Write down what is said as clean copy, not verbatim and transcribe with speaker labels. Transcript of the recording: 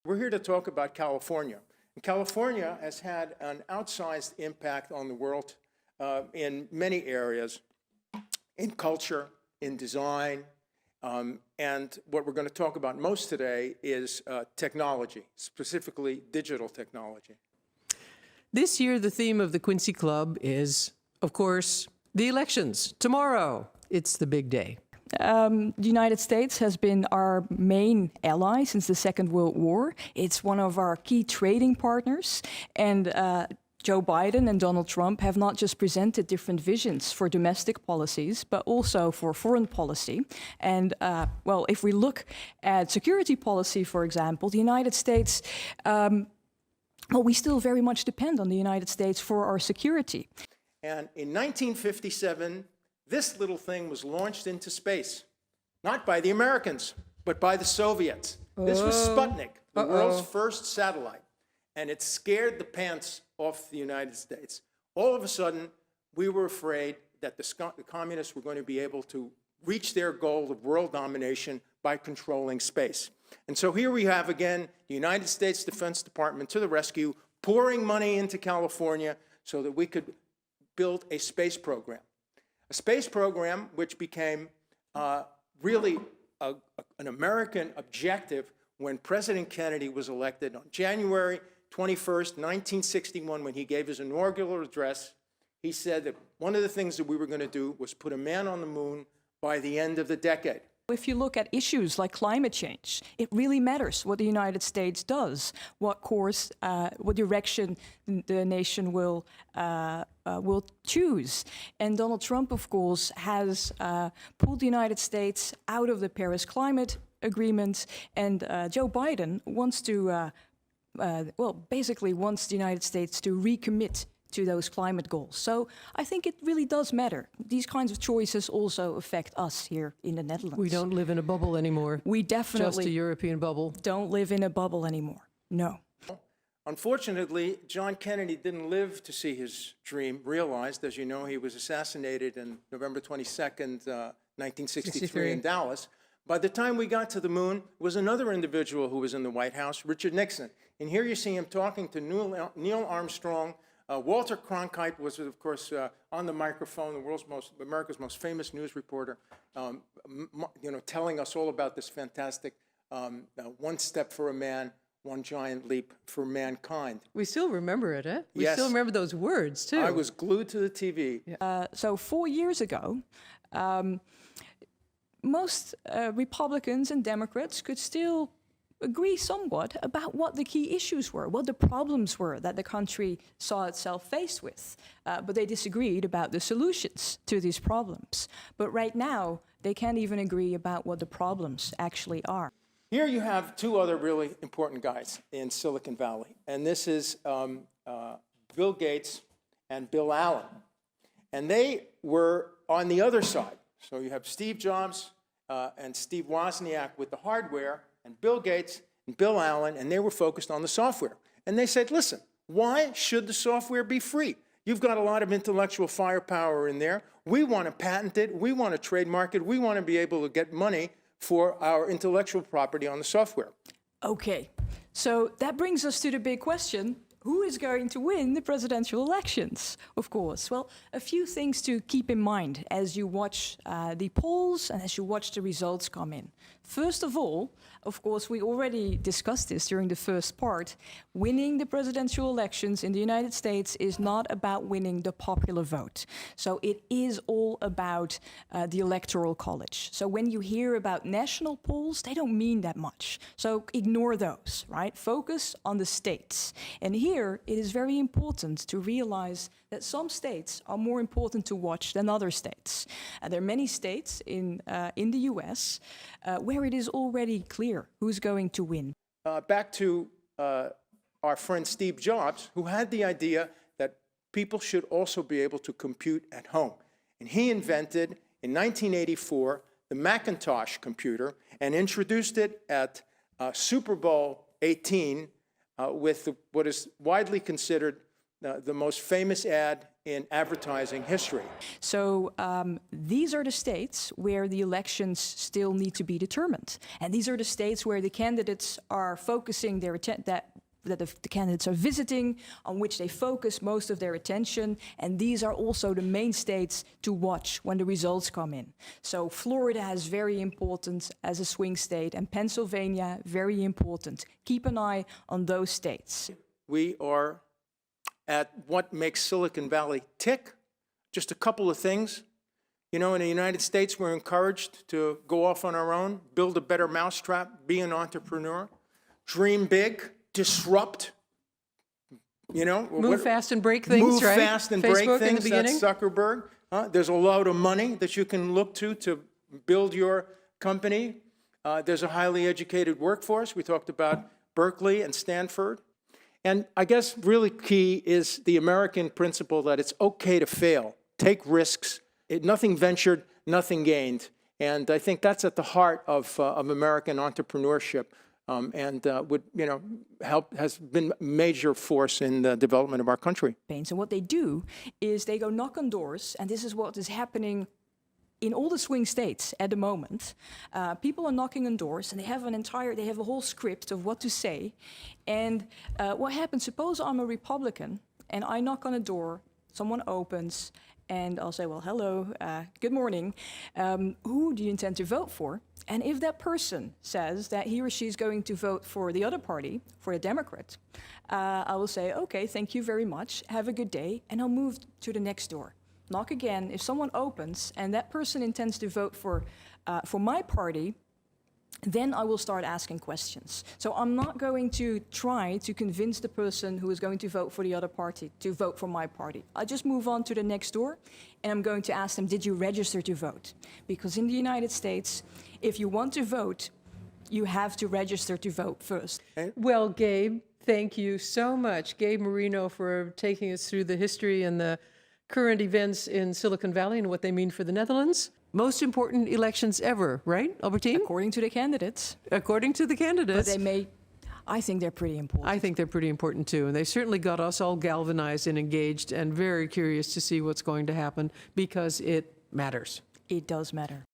Speaker 1: We're here to talk about California. And California has had an outsized impact on the world in many areas, in culture, in design, and what we're going to talk about most today is technology, specifically digital technology.
Speaker 2: This year, the theme of the Quincy Club is, of course, the elections. Tomorrow, it's the big day.
Speaker 3: The United States has been our main ally since the Second World War. It's one of our key trading partners. And Joe Biden and Donald Trump have not just presented different visions for domestic policies, but also for foreign policy. And, well, if we look at security policy, for example, the United States, well, we still very much depend on the United States for our security.
Speaker 1: And in 1957, this little thing was launched into space, not by the Americans, but by the Soviets. This was Sputnik, the world's first satellite, and it scared the pants off the United States. All of a sudden, we were afraid that the communists were going to be able to reach their goal of world domination by controlling space. And so here we have, again, the United States Defense Department to the rescue, pouring money into California so that we could build a space program. A space program which became really an American objective when President Kennedy was elected on January 21st, 1961, when he gave his inaugural address. He said that one of the things that we were going to do was put a man on the moon by the end of the decade.
Speaker 3: If you look at issues like climate change, it really matters what the United States does, what course, what direction the nation will choose. And Donald Trump, of course, has pulled the United States out of the Paris Climate Agreement, and Joe Biden wants to, well, basically wants the United States to recommit to those climate goals. So I think it really does matter. These kinds of choices also affect us here in the Netherlands.
Speaker 2: We don't live in a bubble anymore.
Speaker 3: We definitely
Speaker 2: just a European bubble.
Speaker 3: Don't live in a bubble anymore. No.
Speaker 1: Unfortunately, John Kennedy didn't live to see his dream realized. As you know, he was assassinated on November 22nd, 1963 in Dallas. By the time we got to the moon, was another individual who was in the White House, Richard Nixon. And here you see him talking to Neil Armstrong. Walter Cronkite was, of course, on the microphone, America's most famous news reporter, telling us all about this fantastic one step for a man, one giant leap for mankind.
Speaker 2: We still remember it, eh? We
Speaker 1: Yes.
Speaker 2: still remember those words, too.
Speaker 1: I was glued to the TV.
Speaker 3: So 4 years ago, most Republicans and Democrats could still agree somewhat about what the key issues were, what the problems were that the country saw itself faced with. But they disagreed about the solutions to these problems. But right now, they can't even agree about what the problems actually are.
Speaker 1: Here you have two other really important guys in Silicon Valley. And this is Bill Gates and Bill Allen. And they were on the other side. So you have Steve Jobs and Steve Wozniak with the hardware, and Bill Gates and Bill Allen, and they were focused on the software. And they said, listen, why should the software be free? You've got a lot of intellectual firepower in there. We want to patent it. We want to trademark it. We want to be able to get money for our intellectual property on the software.
Speaker 3: Okay, so that brings us to the big question. Who is going to win the presidential elections, of course? Well, a few things to keep in mind as you watch the polls and as you watch the results come in. First of all, of course, we already discussed this during the first part. Winning the presidential elections in the United States is not about winning the popular vote. So it is all about the Electoral College. So when you hear about national polls, they don't mean that much. So ignore those, right? Focus on the states. And here, it is very important to realize that some states are more important to watch than other states. There are many states in the US where it is already clear who's going to win.
Speaker 1: Back to our friend Steve Jobs, who had the idea that people should also be able to compute at home. And he invented, in 1984, the Macintosh computer and introduced it at Super Bowl 18 with what is widely considered the most famous ad in advertising history.
Speaker 3: So these are the states where the elections still need to be determined. And these are the states where the candidates are focusing their attention, that the candidates are visiting, on which they focus most of their attention. And these are also the main states to watch when the results come in. So Florida is very important as a swing state, and Pennsylvania, very important. Keep an eye on those states.
Speaker 1: We are at what makes Silicon Valley tick. Just a couple of things. You know, in the United States, we're encouraged to go off on our own, build a better mousetrap, be an entrepreneur, dream big, disrupt, you know.
Speaker 2: Move fast and break things,
Speaker 1: move
Speaker 2: right?
Speaker 1: fast and
Speaker 2: Facebook
Speaker 1: break
Speaker 2: in
Speaker 1: things,
Speaker 2: the
Speaker 1: that's
Speaker 2: beginning.
Speaker 1: Zuckerberg. There's a load of money that you can look to build your company. There's a highly educated workforce. We talked about Berkeley and Stanford. And I guess really key is the American principle that it's okay to fail, take risks. Nothing ventured, nothing gained. And I think that's at the heart of American entrepreneurship. And would, you know, has been a major force in the development of our country.
Speaker 3: And what they do is they go knock on doors, and this is what is happening in all the swing states at the moment. People are knocking on doors, and they have a whole script of what to say. And what happens, suppose I'm a Republican, and I knock on a door, someone opens, and I'll say, well, hello, good morning. Who do you intend to vote for? And if that person says that he or she is going to vote for the other party, for a Democrat, I will say, okay, thank you very much, have a good day, and I'll move to the next door. Knock again. If someone opens and that person intends to vote for my party, then I will start asking questions. So I'm not going to try to convince the person who is going to vote for the other party to vote for my party. I just move on to the next door, and I'm going to ask them, did you register to vote? Because in the United States, if you want to vote, you have to register to vote first.
Speaker 2: Well, Gabe, thank you so much. Gabe Marino for taking us through the history and the current events in Silicon Valley and what they mean for the Netherlands. Most important elections ever, right, Albertine?
Speaker 3: According to the candidates.
Speaker 2: According to the
Speaker 3: But
Speaker 2: candidates.
Speaker 3: I think they're pretty important.
Speaker 2: I think they're pretty important too. And they certainly got us all galvanized and engaged and very curious to see what's going to happen because it matters.
Speaker 3: It does matter.